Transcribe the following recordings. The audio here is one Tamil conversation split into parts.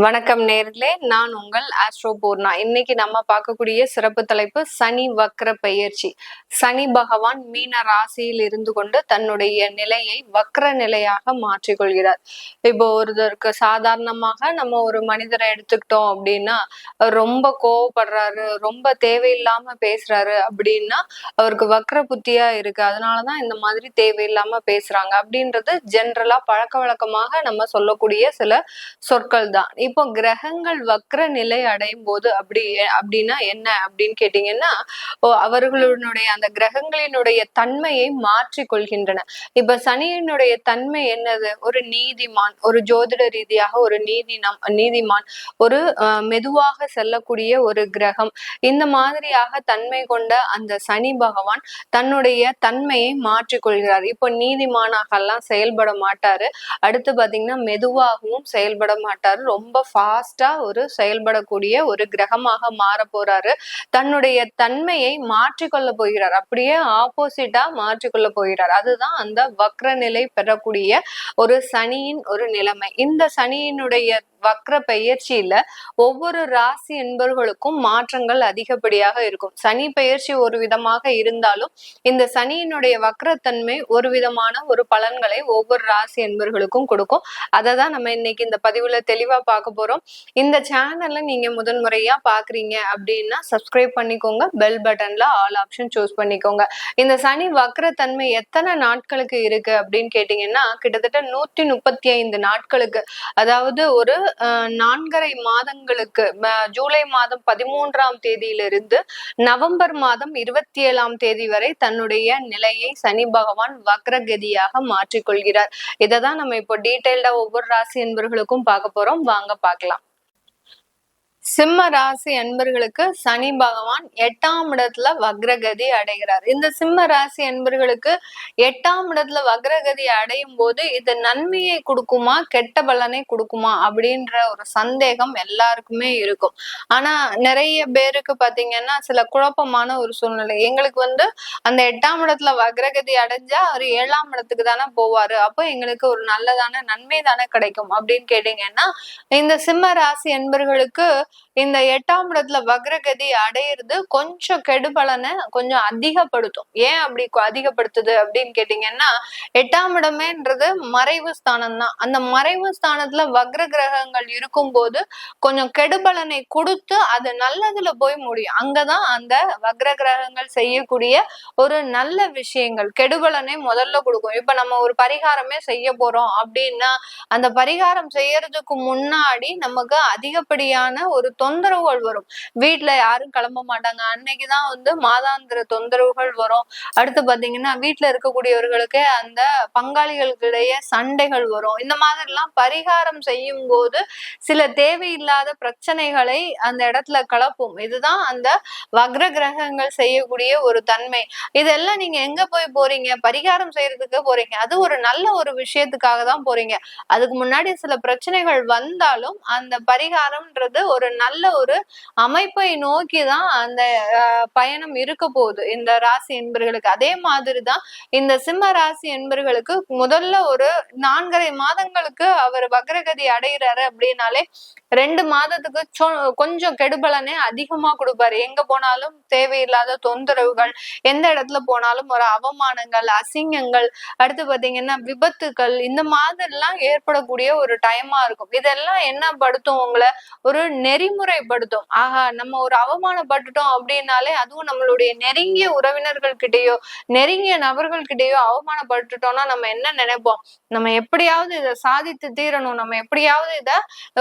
வணக்கம் நேர்களே, நான் உங்கள் ஆஸ்ட்ரோ பூர்ணா. இன்னைக்கு நம்ம பார்க்கக்கூடிய சிறப்பு தலைப்பு சனி வக்ர பெயர்ச்சி. சனி பகவான் மீன ராசியில் இருந்து கொண்டு தன்னுடைய நிலையை வக்ர நிலையாக மாற்றிக்கொள்கிறார். இப்போ ஒருத்தருக்கு சாதாரணமாக நம்ம ஒரு மனிதரை எடுத்துக்கிட்டோம் அப்படின்னா, ரொம்ப கோவப்படுறாரு, ரொம்ப தேவையில்லாம பேசுறாரு அப்படின்னா அவருக்கு வக்ர புத்தியா இருக்கு, அதனாலதான் இந்த மாதிரி தேவையில்லாம பேசுறாங்க அப்படின்றது ஜென்ரலா பழக்க வழக்கமாக நம்ம சொல்லக்கூடிய சில சொற்கள் தான். இப்போ கிரகங்கள் வக்ர நிலை அடையும் போது அப்படின்னா என்ன அப்படின்னு கேட்டீங்கன்னா, அவர்களுடைய அந்த கிரகங்களினுடைய தன்மையை மாற்றிக் கொள்கின்றன. இப்ப சனியினுடைய தன்மை என்னது? ஒரு நீதிமான், ஒரு ஜோதிட ரீதியாக ஒரு நீதிமான், ஒரு மெதுவாக செல்லக்கூடிய ஒரு கிரகம். இந்த மாதிரியாக தன்மை கொண்ட அந்த சனி பகவான் தன்னுடைய தன்மையை மாற்றிக்கொள்கிறார். இப்போ நீதிமானாக எல்லாம் செயல்பட மாட்டாரு. அடுத்து பாத்தீங்கன்னா மெதுவாகவும் செயல்பட மாட்டாரு. ரொம்ப ஃபாஸ்டா ஒரு செயல்படக்கூடிய ஒரு கிரகமாக மாற போறாரு. தன்னுடைய தன்மையை மாற்றிக்கொள்ள போகிறார். அப்படியே ஆப்போசிட்டா மாற்றிக்கொள்ள போகிறார். அதுதான் அந்த வக்ர நிலை பெறக்கூடிய ஒரு சனியின் ஒரு நிலைமை. இந்த சனியினுடைய வக்ர பெயர்ச்சியில ஒவ்வொரு ராசி என்பவர்களுக்கும் மாற்றங்கள் அதிகப்படியாக இருக்கும். சனி பெயர்ச்சி ஒரு விதமாக இருந்தாலும் இந்த சனியினுடைய வக்ரத்தன்மை ஒரு விதமான ஒரு பலன்களை ஒவ்வொரு ராசி என்பவர்களுக்கும் கொடுக்கும். அதை தான் நம்ம இன்னைக்கு இந்த பதிவுல தெளிவா பார்க்க போறோம். இந்த சேனல்ல நீங்க முதன்முறையா பாக்குறீங்க அப்படின்னா சப்ஸ்கிரைப் பண்ணிக்கோங்க. பெல் பட்டன்ல ஆல் ஆப்ஷன் சூஸ் பண்ணிக்கோங்க. இந்த சனி வக்ரத்தன்மை எத்தனை நாட்களுக்கு இருக்கு அப்படின்னு கேட்டீங்கன்னா, கிட்டத்தட்ட 135 நாட்களுக்கு, அதாவது ஒரு 4.5 மாதங்களுக்கு, ஜூலை மாதம் 13ஆம் தேதியிலிருந்து நவம்பர் மாதம் 27ஆம் தேதி வரை தன்னுடைய நிலையை சனி பகவான் வக்ரகதியாக மாற்றிக்கொள்கிறார். இதை தான் நம்ம இப்போ டீடைல்டா ஒவ்வொரு ராசி என்பவர்களுக்கும் பார்க்க போறோம். வாங்க பார்க்கலாம். சிம்ம ராசி அன்பர்களுக்கு சனி பகவான் 8ஆம் இடத்துல வக்ரகதி அடைகிறார். இந்த சிம்ம ராசி அன்பர்களுக்கு 8ஆம் இடத்துல வக்ரகதி அடையும் போது இது நன்மையை கொடுக்குமா கெட்ட பலனை கொடுக்குமா அப்படின்ற ஒரு சந்தேகம் எல்லாருக்குமே இருக்கும். ஆனா நிறைய பேருக்கு பாத்தீங்கன்னா சில குழப்பமான ஒரு சூழ்நிலை. எங்களுக்கு அந்த 8ஆம் இடத்துல வக்ரகதி அடைஞ்சா அவர் 7ஆம் இடத்துக்கு தானே போவாரு, அப்போ எங்களுக்கு ஒரு நல்லதான நன்மை தானே கிடைக்கும் அப்படின்னு கேட்டீங்கன்னா, இந்த சிம்ம ராசி அன்பர்களுக்கு இந்த 8ஆம் இடத்துல வக்ரகதி அடையிறது கொஞ்சம் கெடுபலனை கொஞ்சம் அதிகப்படுத்தும். ஏன் அப்படி அதிகப்படுத்துது அப்படின்னு கேட்டீங்கன்னா, 8ஆம் இடமேன்றது மறைவு ஸ்தானம் தான். அந்த மறைவு ஸ்தானத்துல வக்ர கிரகங்கள் இருக்கும் போது கொஞ்சம் கெடுபலனை கொடுத்து அது நல்லதுல போய் முடியும். அங்கதான் அந்த வக்ர கிரகங்கள் செய்யக்கூடிய ஒரு நல்ல விஷயங்கள் கெடுபலனை முதல்ல கொடுக்கும். இப்ப நம்ம ஒரு பரிகாரமே செய்ய போறோம் அப்படின்னா, அந்த பரிகாரம் செய்யறதுக்கு முன்னாடி நமக்கு அதிகப்படியான ஒரு தொந்தரவுகள் வரும். வீட்டுல யாரும் கிளம்ப மாட்டாங்க. அன்னைக்குதான் மாதாந்திர தொந்தரவுகள் வரும். அடுத்து பாத்தீங்கன்னா வீட்டுல இருக்கக்கூடியவர்களுக்கு அந்த பங்காளிகளுக்கிடையே சண்டைகள் வரும். இந்த மாதிரி எல்லாம் பரிகாரம் செய்யும் போது சில தேவையில்லாத பிரச்சனைகளை அந்த இடத்துல கலப்பும். இதுதான் அந்த வக்ர கிரகங்கள் செய்யக்கூடிய ஒரு தன்மை. இதெல்லாம் நீங்க எங்க போய் போறீங்க? பரிகாரம் செய்யறதுக்கு போறீங்க. அது ஒரு நல்ல ஒரு விஷயத்துக்காக தான் போறீங்க. அதுக்கு முன்னாடி சில பிரச்சனைகள் வந்தாலும் அந்த பரிகாரம்ன்றது ஒரு நல்ல ஒரு அமைப்பை நோக்கிதான் அந்த பயணம் இருக்க போகுது இந்த ராசி என்பர்களுக்கு. அதே மாதிரிதான் இந்த சிம்ம ராசி என்பர்களுக்கு முதல்ல ஒரு 4.5 மாதங்களுக்கு அவர் வக்ரகதி அடைகிறாரு அப்படின்னாலே 2 மாதத்துக்கு கொஞ்சம் கெடுபலனே அதிகமா கொடுப்பாரு. எங்க போனாலும் தேவையில்லாத தொந்தரவுகள், எந்த இடத்துல போனாலும் ஒரு அவமானங்கள், அசிங்கங்கள், அடுத்து பாத்தீங்கன்னா விபத்துக்கள், இந்த மாதிரி எல்லாம் ஏற்படக்கூடிய ஒரு டைமா இருக்கும். இதெல்லாம் என்ன படுத்தும்? உங்களை ஒரு நெறிமுறைப்படுத்தும். ஆஹா, நம்ம ஒரு அவமானப்பட்டுட்டோம் அப்படின்னாலே, அதுவும் நம்மளுடைய நெருங்கிய உறவினர்கள் கிட்டயோ நெருங்கிய நபர்கள் கிட்டயோ அவமானப்பட்டுட்டோம்னா நம்ம என்ன நினைப்போம்? நம்ம எப்படியாவது இதை சாதித்து தீரணும், நம்ம எப்படியாவது இத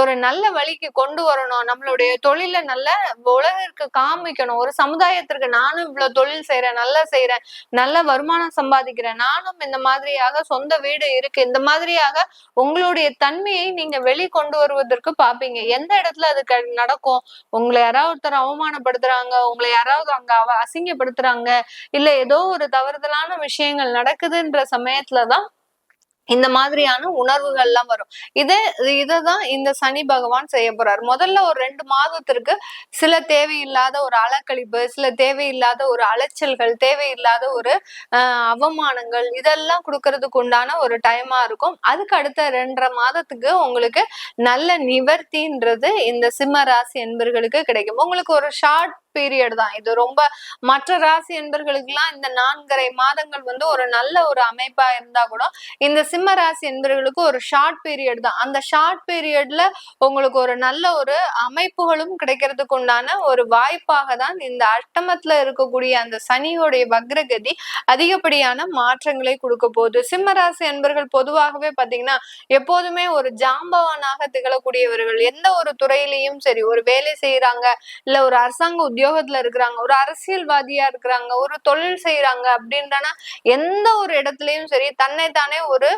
ஒரு நல்ல வழிக்கு கொண்டு வரணும், நம்மளுடைய தொழில நல்ல உலகிற்கு காமிக்கணும், ஒரு சமுதாயத்திற்கு நானும் இவ்வளவு தொழில் செய்யறேன், நல்லா செய்யறேன், நல்ல வருமானம் சம்பாதிக்கிறேன், நானும் இந்த மாதிரியாக சொந்த வீடு இருக்கு, இந்த மாதிரியாக உங்களுடைய தன்மையை நீங்க வெளிக்கொண்டு வருவதற்கு பாப்பீங்க. எந்த இடத்துல அது நடக்கும்? உங்களை யாராவது ஒருத்தர் அவமானப்படுத்துறாங்க, உங்களை யாராவது அங்க அசிங்கப்படுத்துறாங்க, இல்ல ஏதோ ஒரு தவறுதலான விஷயங்கள் நடக்குதுன்ற சமயத்துலதான் இந்த மாதிரியான உணர்வுகள் எல்லாம் வரும். இததான் இந்த சனி பகவான் செய்ய போறார். முதல்ல ஒரு 2 மாதத்திற்கு சில தேவையில்லாத ஒரு அலக்கழிப்பு, சில தேவையில்லாத ஒரு அலைச்சல்கள், தேவையில்லாத ஒரு அவமானங்கள் இதெல்லாம் கொடுக்கறதுக்கு உண்டான ஒரு டைமா இருக்கும். அதுக்கு அடுத்த 2.5 மாதத்துக்கு உங்களுக்கு நல்ல நிவர்த்தின்றது இந்த சிம்ம ராசி என்பர்களுக்கு கிடைக்கும். உங்களுக்கு ஒரு ஷார்ட் பீரியட் தான் இது. ரொம்ப மற்ற ராசி என்பர்களுக்கு எல்லாம் இந்த 4.5 மாதங்கள் ஒரு நல்ல ஒரு அமைப்பா இருந்தா கூட இந்த சிம்ம ராசி என்பவர்களுக்கு ஒரு ஷார்ட் பீரியட் தான். அந்த ஷார்ட் பீரியட்ல உங்களுக்கு ஒரு நல்ல ஒரு அமைப்புகளும் கிடைக்கிறதுக்கு உண்டான ஒரு வாய்ப்பாக தான் இந்த அஷ்டமத்துல இருக்கக்கூடிய அந்த சனியோடைய வக்ரகதி அதிகப்படியான மாற்றங்களை கொடுக்க போகுது. சிம்ம ராசி என்பர்கள் பொதுவாகவே பாத்தீங்கன்னா எப்போதுமே ஒரு ஜாம்பவானாக திகழக்கூடியவர்கள். எந்த ஒரு துறையிலையும் சரி, ஒரு வேலை செய்யறாங்க, இல்ல ஒரு அரசாங்க உத்தியோகத்துல இருக்கிறாங்க, ஒரு அரசியல்வாதியா இருக்கிறாங்க, ஒரு தொழில் செய்யறாங்க அப்படின்றனா எந்த ஒரு இடத்துலயும் சரி தன்னைத்தானே ஒரு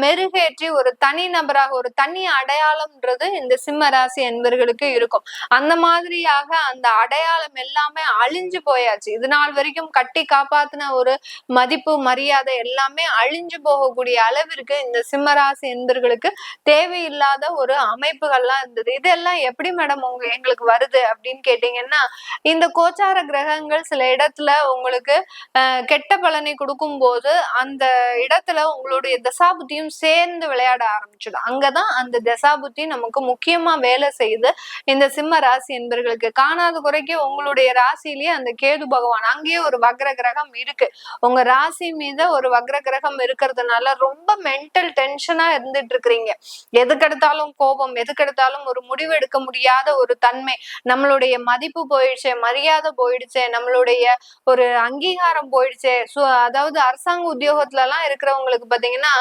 மெருகேற்றி ஒரு தனி நபராக ஒரு தனி அடையாளம்ன்றது இந்த சிம்ம ராசி என்பர்களுக்கு இருக்கும். அந்த மாதிரியாக அந்த அடையாளம் எல்லாமே அழிஞ்சு போயாச்சு. இது நாள் வரைக்கும் கட்டி காப்பாத்தின ஒரு மதிப்பு மரியாதை எல்லாமே அழிஞ்சு போகக்கூடிய அளவிற்கு இந்த சிம்ம ராசி என்பர்களுக்கு தேவையில்லாத ஒரு அமைப்புகள்லாம் இருந்தது. இதெல்லாம் எப்படி மேடம் எங்களுக்கு வருது அப்படின்னு கேட்டீங்கன்னா, இந்த கோச்சார கிரகங்கள் சில இடத்துல உங்களுக்கு கெட்ட பலனை கொடுக்கும் போது அந்த இடத்துல உங்களுடைய தசாபுத்தியும் சேர்ந்து விளையாட ஆரம்பிச்சிடும். அங்கதான் அந்த தசாபுத்தி நமக்கு முக்கியமா வேலை செய்யுது. இந்த சிம்ம ராசி என்பர்களுக்கு காணாத குறைக்கு உங்களுடைய ராசியிலேயே அந்த கேது பகவான் அங்கேயே ஒரு வக்ர கிரகம் இருக்கு. உங்க ராசி மீது ஒரு வக்ர கிரகம் இருக்கிறதுனால ரொம்ப மென்டல் டென்ஷனா இருந்துட்டு இருக்கிறீங்க. எதுக்கெடுத்தாலும் கோபம், எதுக்கெடுத்தாலும் ஒரு முடிவு எடுக்க முடியாத ஒரு தன்மை, நம்மளுடைய மதிப்பு போயிடுச்சு, மரியாதை போயிடுச்சு, நம்மளுடைய ஒரு அங்கீகாரம் போயிடுச்சு. அதாவது அரசாங்க உத்தியோகத்துல எல்லாம் இருக்கிறவங்களுக்கு பாத்தீங்கன்னா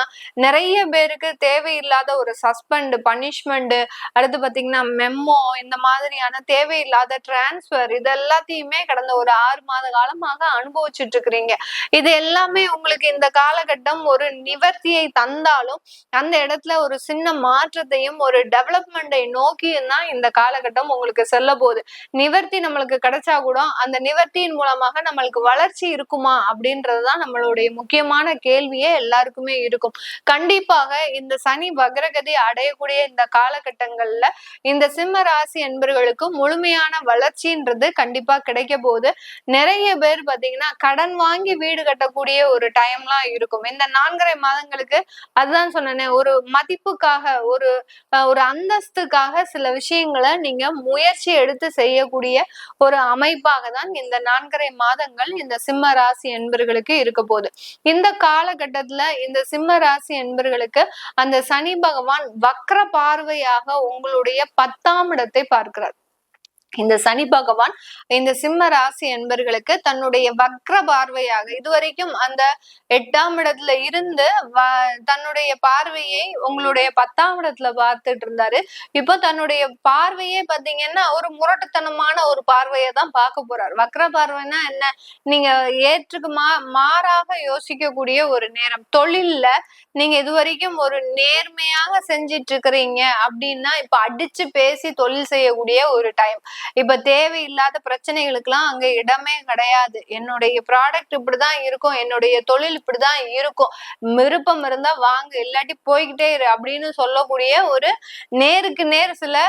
நிறைய பேருக்கு தேவையில்லாத ஒரு சஸ்பெண்ட், பனிஷ்மெண்ட், அடுத்து பாத்தீங்கன்னா மெம்மோ, இந்த மாதிரியான தேவையில்லாத டிரான்ஸ்பர் இது எல்லாத்தையுமே கடந்த ஒரு 6 மாத காலமாக அனுபவிச்சுட்டு இருக்கிறீங்க. இது எல்லாமே உங்களுக்கு இந்த காலகட்டம் ஒரு நிவர்த்தியை தந்தாலும் அந்த இடத்துல ஒரு சின்ன மாற்றத்தையும் ஒரு டெவலப்மெண்டை நோக்கியும் தான் இந்த காலகட்டம் உங்களுக்கு செல்ல போகுது. நிவர்த்தி நம்மளுக்கு கிடைச்சா கூட அந்த நிவர்த்தியின் மூலமாக நம்மளுக்கு வளர்ச்சி இருக்குமா அப்படின்றதுதான் நம்மளுடைய முக்கியமான கேள்வியே எல்லாருக்குமே இருக்கும். கண்டிப்பாக இந்த சனி வக்ரகதி அடையக்கூடிய இந்த காலகட்டங்கள்ல இந்த சிம்ம ராசி என்பர்களுக்கு முழுமையான வளர்ச்சின்றது கண்டிப்பா கிடைக்க போகுது. நிறைய பேர் பாத்தீங்கன்னா கடன் வாங்கி வீடு கட்டக்கூடிய ஒரு டைம்லாம் இருக்கும். இந்த 4.5 மாதங்களுக்கு அதுதான் சொன்னேனே, ஒரு மதிப்புக்காக ஒரு அந்தஸ்துக்காக சில விஷயங்களை நீங்க முயற்சி எடுத்து செய்யக்கூடிய ஒரு அமைப்பாக தான் இந்த 4.5 மாதங்கள் இந்த சிம்ம ராசி என்பர்களுக்கு இருக்க போகுது. இந்த காலகட்டத்துல இந்த சிம்ம ராசி என்பர்களுக்கு அந்த சனி பகவான் வக்ர பார்வையாக உங்களுடைய 10ஆம் இடத்தை பார்க்கிறார். இந்த சனி பகவான் இந்த சிம்ம ராசி என்பர்களுக்கு தன்னுடைய வக்ர பார்வையாக இதுவரைக்கும் அந்த 8ஆம் இடத்துல இருந்து தன்னுடைய பார்வையை உங்களுடைய 10ஆம் இடத்துல பார்த்துட்டு இருந்தாரு. இப்போ தன்னுடைய பார்வையே பாத்தீங்கன்னா ஒரு முரட்டுத்தனமான ஒரு பார்வையை தான் பார்க்க போறாரு. வக்ர பார்வைன்னா என்ன? நீங்க ஏற்றுக்கு மாறாக யோசிக்கக்கூடிய ஒரு நேரம். தொழில்ல நீங்க இதுவரைக்கும் ஒரு நேர்மையாக செஞ்சிட்டு இருக்கிறீங்க அப்படின்னா இப்ப அடிச்சு பேசி தொழில் செய்யக்கூடிய ஒரு டைம். இப்ப தேவையில்லாத பிரச்சனைகளுக்கு எல்லாம் அங்க இடமே கிடையாது. என்னுடைய ப்ராடக்ட் இப்படிதான் இருக்கும், என்னுடைய தொழில் இப்படிதான் இருக்கும், விருப்பம் இருந்தா வாங்க, இல்லாட்டி போய்கிட்டே இரு அப்படின்னு சொல்லக்கூடிய ஒரு நேருக்கு நேர் சில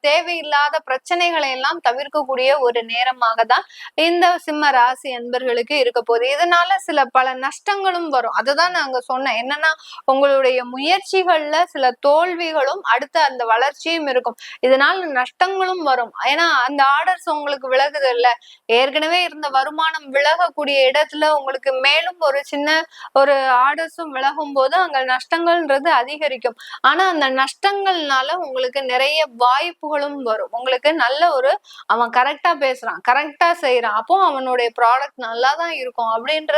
தேவையில்லாத பிரச்சனைகளை எல்லாம் தவிர்க்கக்கூடிய ஒரு நேரமாக தான் இந்த சிம்ம ராசி என்பர்களுக்கு இருக்க போகுது. இதனால பல நஷ்டங்களும் வரும். அதுதான் நாங்க சொன்னேன். என்னன்னா உங்களுடைய முயற்சிகள்ல சில தோல்விகளும் அடுத்த அந்த வளர்ச்சியும் இருக்கும். இதனால நஷ்டங்களும் வரும். ஏன்னா அந்த ஆர்டர்ஸ் உங்களுக்கு விலகுது இல்ல, ஏற்கனவே இருந்த வருமானம் விலகக்கூடிய இடத்துல உங்களுக்கு மேலும் ஒரு சின்ன ஒரு ஆர்டர்ஸும் விலகும் போது அங்க நஷ்டங்கள்ன்றது அதிகரிக்கும். ஆனா அந்த நஷ்டங்கள்னால உங்களுக்கு நிறைய வாய்ப்புகளும் வரும். உங்களுக்கு நல்ல ஒரு அவன் கரெக்டா பேசுறான், கரெக்டா செய்யறான், அப்போ அவனுடைய ப்ராடக்ட் நல்லா தான் இருக்கும் அப்படின்ற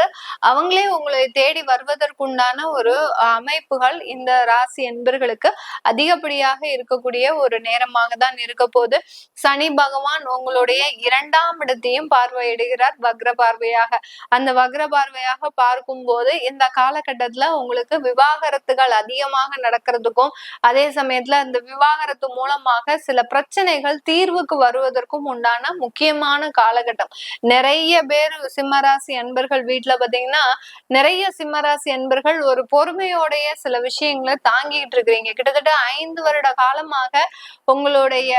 அவங்களே உங்களை தேடி வருவதற்குண்டான ஒரு அமைப்புகள் இந்த ராசி என்பர்களுக்கு அதிகப்படியாக இருக்கக்கூடிய ஒரு நேரமாக தான் இருக்க போது. சனி பகவான் உங்களுடைய 2ஆம் இடத்தையும் பார்வையிடுகிறார் வக்ர பார்வையாக. அந்த வக்ர பார்வையாக பார்க்கும் போது இந்த காலகட்டத்துல உங்களுக்கு விவாகரத்துகள் அதிகமாக நடக்கிறதுக்கும், அதே சமயத்துல இந்த விவாகரத்து மூலமாக சில பிரச்சனைகள் தீர்வுக்கு வருவதற்கும் உண்டான முக்கியமான காலகட்டம். நிறைய பேர் சிம்மராசி அன்பர்கள் வீட்டுல பாத்தீங்கன்னா நிறைய சிம்மராசி அன்பர்கள் ஒரு பொறுமையோடைய சில விஷயங்களை தாங்கிட்டு இருக்கிறீங்க. கிட்டத்தட்ட 5 வருட காலமாக உங்களுடைய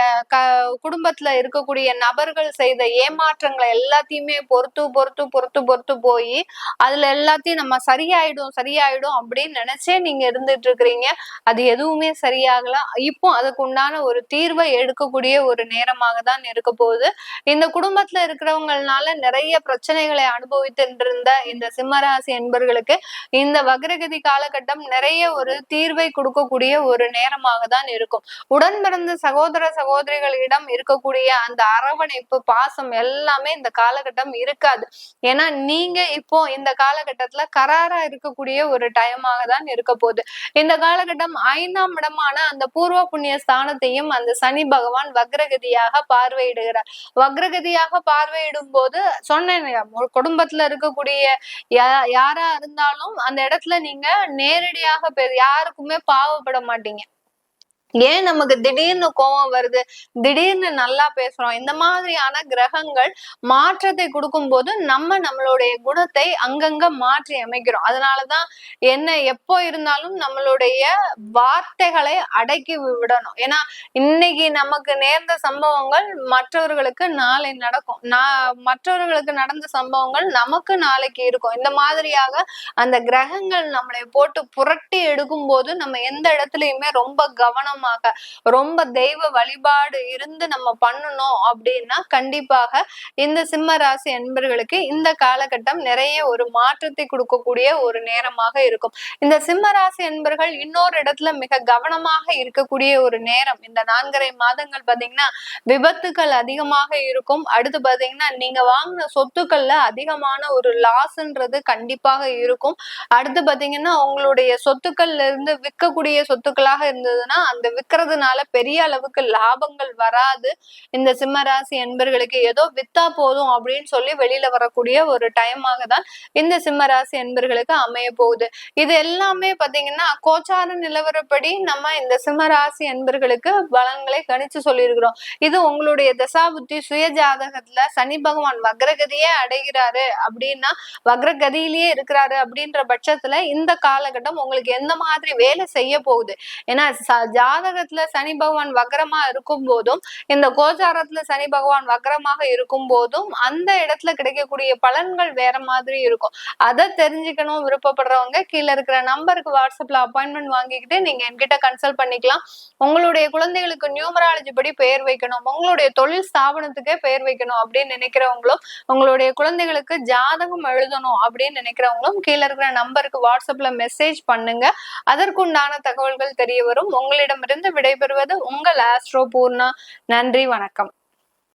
குடும்பத்துல இருக்கக்கூடிய நபர்கள் செய்த ஏமாற்றங்களை எல்லாத்தையுமே பொறுத்து போய் அதுல எல்லாத்தையும் நம்ம சரியாயிடும் அப்படின்னு நினைச்சே நீங்க இருந்துட்டு இருக்கிறீங்க. அது எதுவுமே சரியாகல. இப்போ அதுக்கு உண்டான ஒரு தீர்வை எடுக்கக்கூடிய ஒரு நேரமாக தான் இருக்க போகுது. இந்த குடும்பத்துல இருக்கிறவங்கனால நிறைய பிரச்சனைகளை அனுபவித்து இருந்த இந்த சிம்மராசி என்பர்களுக்கு இந்த வக்ரகதி காலகட்டம் நிறைய ஒரு தீர்வை கொடுக்கக்கூடிய ஒரு நேரமாக தான் இருக்கும். உடன் பிறந்த சகோதர சகோதரிகளிடம் இருக்கக்கூடிய அந்த அரவணைப்பு, பாசம் எல்லாமே இந்த காலகட்டம் இருக்காது. ஏன்னா நீங்க இப்போ இந்த காலகட்டத்துல கராரா இருக்கக்கூடிய ஒரு டைமாக தான் இருக்க போகுது. இந்த காலகட்டம் 5ஆம் இடமான அந்த பூர்வ புண்ணிய ஸ்தானத்தையும் அந்த சனி பகவான் வக்ரகதியாக பார்வையிடுகிறார். வக்ரகதியாக பார்வையிடும் போது சொன்னேன், குடும்பத்துல இருக்கக்கூடிய யாரா இருந்தாலும் அந்த இடத்துல நீங்க நேரடியாக யாருக்குமே பாவப்பட மாட்டீங்க. ஏன் நமக்கு திடீர்னு கோபம் வருது, திடீர்னு நல்லா பேசுறோம், இந்த மாதிரியான கிரகங்கள் மாற்றத்தை கொடுக்கும் போது நம்மளுடைய குணத்தை அங்கங்க மாற்றி அமைக்கிறோம். அதனாலதான் என்ன எப்போ இருந்தாலும் நம்மளுடைய வார்த்தைகளை அடக்கி விடணும். ஏன்னா இன்னைக்கு நமக்கு நேர்ந்த சம்பவங்கள் மற்றவர்களுக்கு நாளை நடக்கும், மற்றவர்களுக்கு நடந்த சம்பவங்கள் நமக்கு நாளைக்கு இருக்கும். இந்த மாதிரியாக அந்த கிரகங்கள் நம்மளை போட்டு புரட்டி எடுக்கும் போது நம்ம எந்த இடத்துலயுமே ரொம்ப கவனமா ரொம்ப தெய்வ வழிபாடு இருந்து நம்ம பண்ணணும் அப்படின்னா கண்டிப்பாக இந்த சிம்ம ராசி அன்பர்களுக்கு இந்த காலகட்டம் நிறைய ஒரு மாற்றத்தை கொடுக்கக்கூடிய ஒரு நேரமாக இருக்கும். இந்த சிம்ம ராசி அன்பர்கள் இன்னொரு இடத்துல மிக கவனமாக இருக்கக்கூடிய ஒரு நேரம். இந்த 4.5 மாதங்கள் பாத்தீங்கன்னா விபத்துக்கள் அதிகமாக இருக்கும். அடுத்து பாத்தீங்கன்னா நீங்க வாங்கின சொத்துக்கள்ல அதிகமான ஒரு லாஸ்ன்றது கண்டிப்பாக இருக்கும். அடுத்து பாத்தீங்கன்னா உங்களுடைய சொத்துக்கள்ல இருந்து விற்கக்கூடிய சொத்துக்களாக இருந்ததுன்னா அந்த விற்கிறதுனால பெரிய அளவுக்கு லாபங்கள் வராது. இந்த சிம்மராசி என்பர்களுக்கு ஏதோ வித்தா போதும் அப்படின்னு சொல்லி வெளியில வரக்கூடிய ஒரு டைமாக தான் இந்த சிம்மராசி என்பர்களுக்கு அமைய போகுது. இது எல்லாமே பாத்தீங்கன்னா கோச்சார நிலவரப்படி நம்ம இந்த சிம்மராசி என்பர்களுக்கு பலன்களை கணிச்சு சொல்லியிருக்கிறோம். இது உங்களுடைய தசாபுத்தி சுய ஜாதகத்துல சனி பகவான் வக்ரகதியே அடைகிறாரு அப்படின்னா, வக்ரகதியிலேயே இருக்கிறாரு அப்படின்ற பட்சத்துல இந்த காலகட்டம் உங்களுக்கு எந்த மாதிரி வேலை செய்ய போகுது. ஏன்னா ஜாதகத்துல சனி பகவான் வக்ரமா இருக்கும் போதும் இந்த கோச்சாரத்துல சனி பகவான் வக்ரமாக இருக்கும் போதும் அந்த இடத்துல கிடைக்கக்கூடிய பலன்கள் வேற மாதிரி இருக்கும். அதை தெரிஞ்சுக்கணும் விருப்பப்படுறவங்க கீழே இருக்கிற நம்பருக்கு வாட்ஸ்அப்ல அப்பாயின்மெண்ட் வாங்கிக்கிட்டு நீங்க என்கிட்ட கன்சல்ட் பண்ணிக்கலாம். உங்களுடைய குழந்தைகளுக்கு நியூமராலஜி படி பெயர் வைக்கணும், உங்களுடைய தொழில் ஸ்தாபனத்துக்கே பெயர் வைக்கணும் அப்படின்னு நினைக்கிறவங்களும், உங்களுடைய குழந்தைகளுக்கு ஜாதகம் எழுதணும் அப்படின்னு நினைக்கிறவங்களும் கீழே இருக்கிற நம்பருக்கு வாட்ஸ்அப்ல மெசேஜ் பண்ணுங்க. அதற்குண்டான தகவல்கள் தெரிய வரும். உங்களிடமிருந்து விடைபெறுவது உங்கள் ஆஸ்ட்ரோ பூர்ணா. நன்றி, வணக்கம்.